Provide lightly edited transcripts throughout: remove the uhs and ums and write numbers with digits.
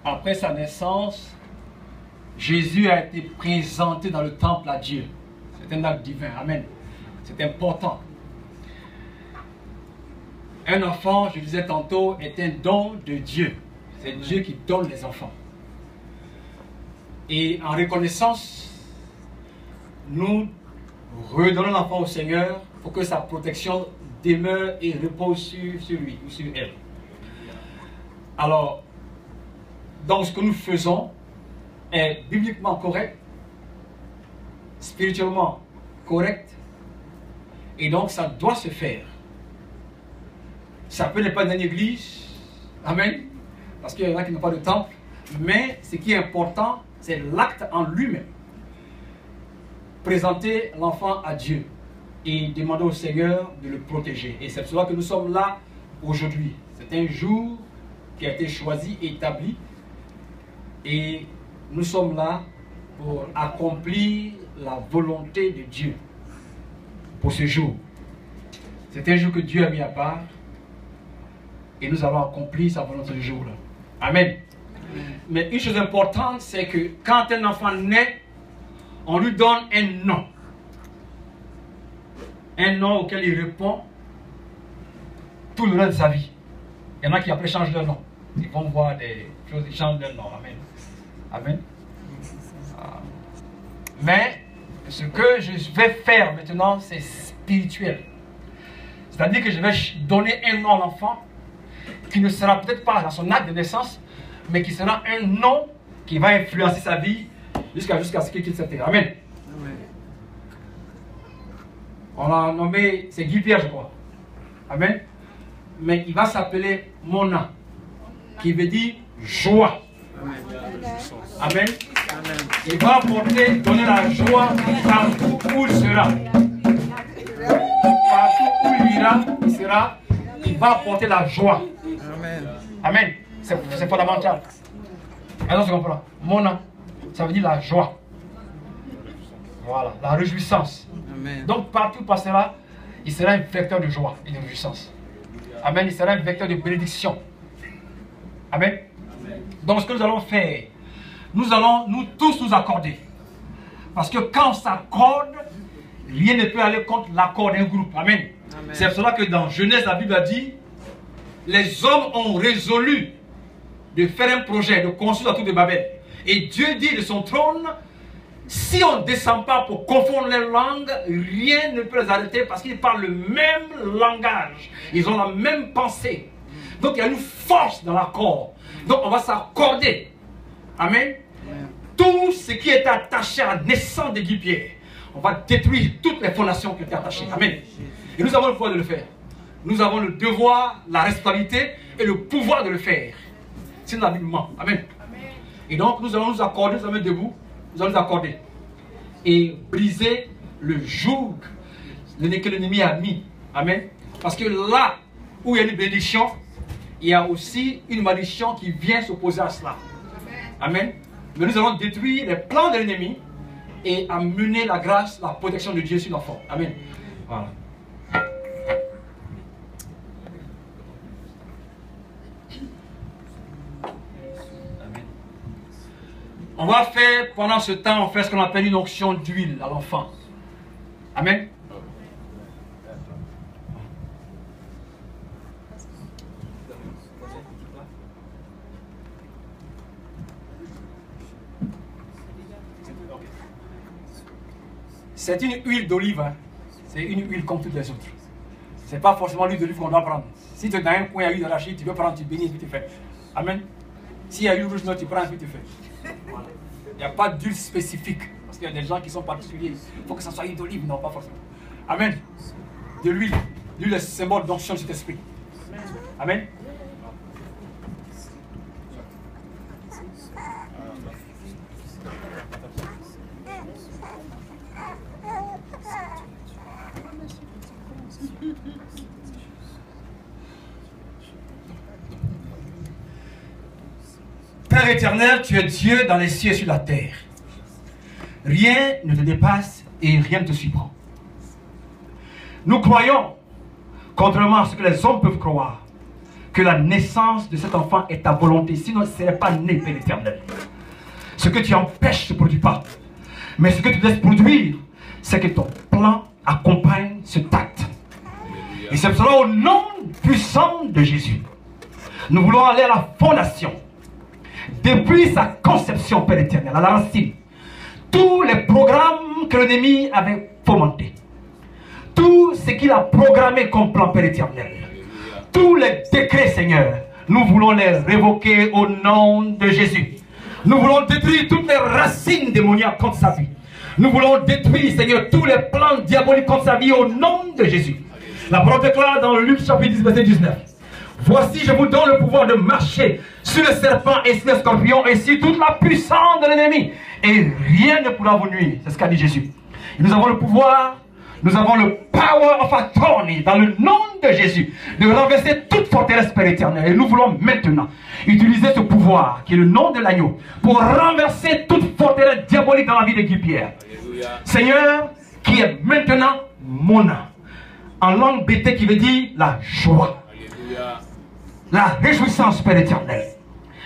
après sa naissance, Jésus a été présenté dans le temple à Dieu. C'est un acte divin. Amen. C'est important. Un enfant, je disais tantôt, est un don de Dieu. C'est Dieu qui donne les enfants. Et en reconnaissance, nous redonnons l'enfant au Seigneur pour que sa protection demeure et repose sur lui ou sur elle. Alors, donc ce que nous faisons est bibliquement correct, spirituellement correct, et donc ça doit se faire. Ça peut ne pas dans une église, amen, parce qu'il y en a qui n'ont pas de temple, mais ce qui est important, c'est l'acte en lui-même. Présenter l'enfant à Dieu et demander au Seigneur de le protéger. Et c'est pour cela que nous sommes là aujourd'hui. C'est un jour qui a été choisi, établi, et nous sommes là pour accomplir la volonté de Dieu pour ce jour. C'est un jour que Dieu a mis à part et nous allons accomplir sa volonté ce jour-là. Amen. Mais une chose importante, c'est que quand un enfant naît, on lui donne un nom. Un nom auquel il répond tout le reste de sa vie. Il y en a qui après changent leur nom. Ils vont voir des choses, ils changent leur nom. Amen. Amen. Mais ce que je vais faire maintenant, c'est spirituel. C'est-à-dire que je vais donner un nom à l'enfant qui ne sera peut-être pas dans son acte de naissance, mais qui sera un nom qui va influencer sa vie jusqu'à ce qu'il quitte cette terre. Amen. On l'a nommé, c'est Guy Pierre, je crois. Amen. Mais il va s'appeler Mona, qui veut dire joie. Amen. Il va apporter, donner la joie partout où il sera. Partout où il ira, il va apporter la joie. Amen. C'est fondamental. Alors, tu comprends? Mona, ça veut dire la joie. Voilà, la réjouissance. Amen. Donc, partout où il passera, il sera un vecteur de joie et de réjouissance. Amen. Il sera un vecteur de bénédiction. Amen. Donc, ce que nous allons faire, nous allons nous tous nous accorder. Parce que quand on s'accorde, rien ne peut aller contre l'accord d'un groupe. Amen. C'est pour cela que dans Genèse, la Bible a dit, les hommes ont résolu de faire un projet, de construire la tour de Babel. Et Dieu dit de son trône, si on ne descend pas pour confondre les langues, rien ne peut les arrêter parce qu'ils parlent le même langage. Ils ont la même pensée. Donc il y a une force dans l'accord. Donc on va s'accorder. Amen. Tout ce qui est attaché à la naissance de Guy Pierre, on va détruire toutes les fondations qui étaient attachées. Amen. Et nous avons le pouvoir de le faire. Nous avons le devoir, la responsabilité et le pouvoir de le faire. C'est notre habillement. Amen. Et donc nous allons nous accorder, nous allons mettre debout, nous allons nous accorder. Et briser le joug que l'ennemi a mis. Amen. Parce que là où il y a une bénédiction, il y a aussi une malédiction qui vient s'opposer à cela. Amen. Mais nous allons détruire les plans de l'ennemi et amener la grâce, la protection de Dieu sur l'enfant. Amen. Voilà. On va faire, pendant ce temps, on fait ce qu'on appelle une onction d'huile à l'enfant. Amen. C'est une huile d'olive. Hein. C'est une huile comme toutes les autres. Ce n'est pas forcément l'huile d'olive qu'on doit prendre. Si tu es dans un coin à huile d'arachide, tu peux prendre, tu bénis et puis tu fais. Amen. S'il y a huile rouge, tu prends et puis tu fais. Il n'y a pas d'huile spécifique. Parce qu'il y a des gens qui sont particuliers. Il faut que ça soit huile d'olive. Non, pas forcément. Amen. De l'huile. L'huile est symbole d'onction de cet esprit. Amen. Père éternel, tu es Dieu dans les cieux et sur la terre. Rien ne te dépasse et rien ne te surprend. Nous croyons, contrairement à ce que les hommes peuvent croire, que la naissance de cet enfant est ta volonté. Sinon, ce n'est pas né, Père éternel. Ce que tu empêches ne se produit pas. Mais ce que tu laisses produire, c'est que ton plan accompagne ce acte. Et c'est cela au nom puissant de Jésus. Nous voulons aller à la fondation. Depuis sa conception, Père éternel, à la racine. Tous les programmes que l'ennemi avait fomentés. Tout ce qu'il a programmé comme plan, Père éternel. Tous les décrets, Seigneur, nous voulons les révoquer au nom de Jésus. Nous voulons détruire toutes les racines démoniaques contre sa vie. Nous voulons détruire, Seigneur, tous les plans diaboliques contre sa vie au nom de Jésus. La parole déclare dans Luc chapitre 10, verset 19. Voici, je vous donne le pouvoir de marcher sur le serpent et sur le scorpion et sur toute la puissance de l'ennemi. Et rien ne pourra vous nuire. C'est ce qu'a dit Jésus. Et nous avons le pouvoir, nous avons le power of attorney dans le nom de Jésus de renverser toute forteresse, Père éternel. Et nous voulons maintenant utiliser ce pouvoir qui est le nom de l'agneau pour renverser toute forteresse diabolique dans la vie de Guy Pierre. Seigneur, qui est maintenant Mona. En langue bété qui veut dire la joie. La réjouissance, Père éternel.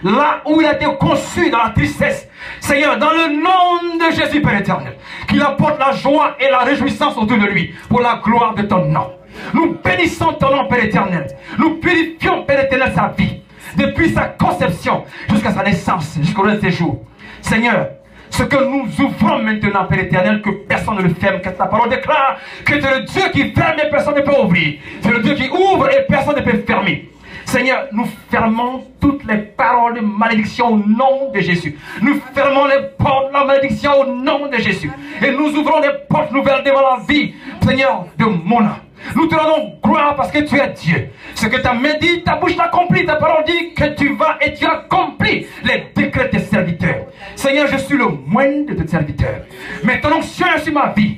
Là où il a été conçu dans la tristesse, Seigneur, dans le nom de Jésus, Père éternel, qu'il apporte la joie et la réjouissance autour de lui pour la gloire de ton nom. Nous bénissons ton nom, Père éternel. Nous purifions, Père éternel, sa vie depuis sa conception jusqu'à sa naissance, jusqu'au reste des jours. Seigneur, ce que nous ouvrons maintenant, Père éternel, que personne ne le ferme, car ta parole déclare que tu es le Dieu qui ferme et personne ne peut ouvrir. Tu es le Dieu qui ouvre et personne ne peut fermer. Seigneur, nous fermons toutes les paroles de malédiction au nom de Jésus. Nous fermons les portes de la malédiction au nom de Jésus. Et nous ouvrons les portes nouvelles devant la vie, Seigneur, de Mona. Nous te rendons gloire parce que tu es Dieu. Ce que ta main dit, ta bouche l'accomplit. Ta parole dit que tu vas et tu accomplis les décrets de tes serviteurs. Seigneur, je suis le moindre de tes serviteurs. Mais ton onction est sur ma vie.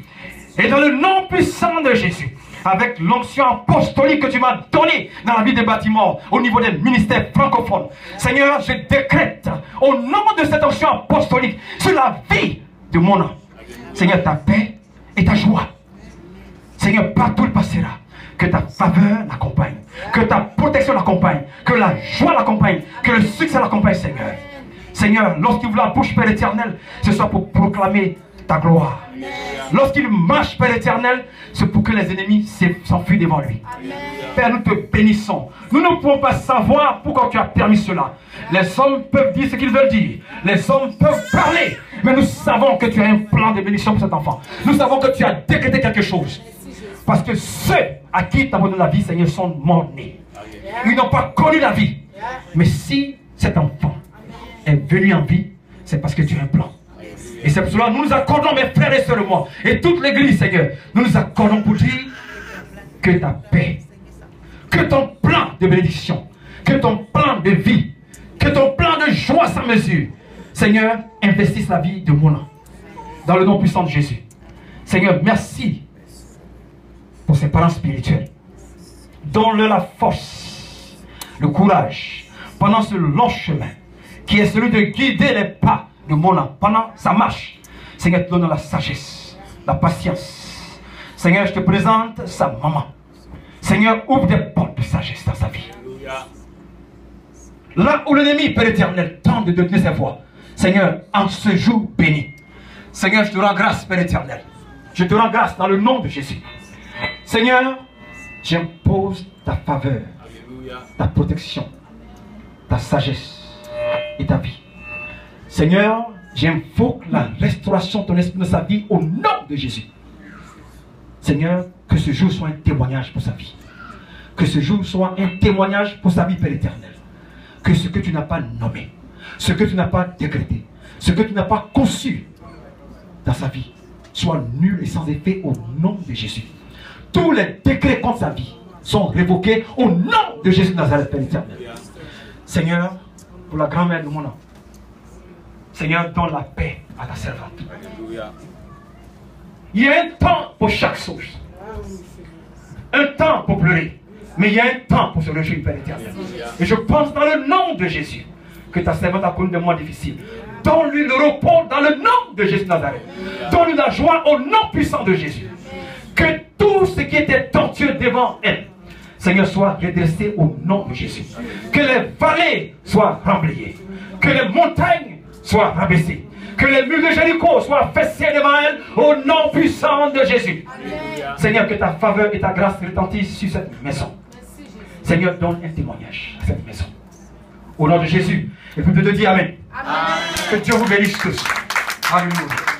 Et dans le nom puissant de Jésus, avec l'onction apostolique que tu m'as donnée dans la vie des bâtiments, au niveau des ministères francophones. Seigneur, je décrète au nom de cette onction apostolique sur la vie de mon âme. Seigneur, ta paix et ta joie. Seigneur, partout il passera. Que ta faveur l'accompagne. Que ta protection l'accompagne. Que la joie l'accompagne. Que le succès l'accompagne, Seigneur. Seigneur, lorsqu'il ouvre la bouche, Père éternel, ce soit pour proclamer ta gloire. Lorsqu'il marche, Père éternel, c'est pour que les ennemis s'enfuient devant lui. Amen. Père, nous te bénissons. Nous ne pouvons pas savoir pourquoi tu as permis cela. Les hommes peuvent dire ce qu'ils veulent dire. Les hommes peuvent parler. Mais nous savons que tu as un plan de bénédiction pour cet enfant. Nous savons que tu as décrété quelque chose. Parce que ceux à qui tu as donné la vie, Seigneur, sont morts-nés. Ils n'ont pas connu la vie. Mais si cet enfant est venu en vie, c'est parce que tu as un plan. Et c'est pour cela que nous nous accordons, mes frères et sœurs, moi, et toute l'église, Seigneur, nous nous accordons pour dire que ta paix, que ton plan de bénédiction, que ton plan de vie, que ton plan de joie sans mesure, Seigneur, investisse la vie de Mona, dans le nom puissant de Jésus. Seigneur, merci pour ses parents spirituels. Donne-leur la force, le courage, pendant ce long chemin, qui est celui de guider les pas de Mona pendant sa marche. Seigneur, te donne la sagesse, la patience. Seigneur, je te présente sa maman. Seigneur, ouvre des portes de sagesse dans sa vie. Là où l'ennemi, Père éternel, tente de donner sa voix, Seigneur, en ce jour béni. Seigneur, je te rends grâce, Père éternel. Je te rends grâce dans le nom de Jésus. Seigneur, j'impose ta faveur, ta protection, ta sagesse et ta vie. Seigneur, j'invoque la restauration de ton esprit de sa vie au nom de Jésus. Seigneur, que ce jour soit un témoignage pour sa vie. Que ce jour soit un témoignage pour sa vie, Père éternel. Que ce que tu n'as pas nommé, ce que tu n'as pas décrété, ce que tu n'as pas conçu dans sa vie, soit nul et sans effet au nom de Jésus. Tous les décrets contre sa vie sont révoqués au nom de Jésus de Nazareth, Père éternel. Seigneur, pour la grand-mère de mon âme, Seigneur, donne la paix à ta servante. Il y a un temps pour chaque chose. Un temps pour pleurer. Mais il y a un temps pour se réjouir, Père éternel. Et je pense dans le nom de Jésus que ta servante a connu des mois difficiles. Donne-lui le repos dans le nom de Jésus de Nazareth. Donne-lui la joie au nom puissant de Jésus. Que tout ce qui était tortueux devant elle, Seigneur, soit redressé au nom de Jésus. Que les vallées soient remblayées. Que les montagnes soient rabaissées. Que les murs de Jéricho soient fessés devant elle au nom puissant de Jésus. Amen. Seigneur, que ta faveur et ta grâce retentissent sur cette maison. Seigneur, donne un témoignage à cette maison. Au nom de Jésus. Et puis de te dire Amen. Amen. Que Dieu vous bénisse tous. Alléluia.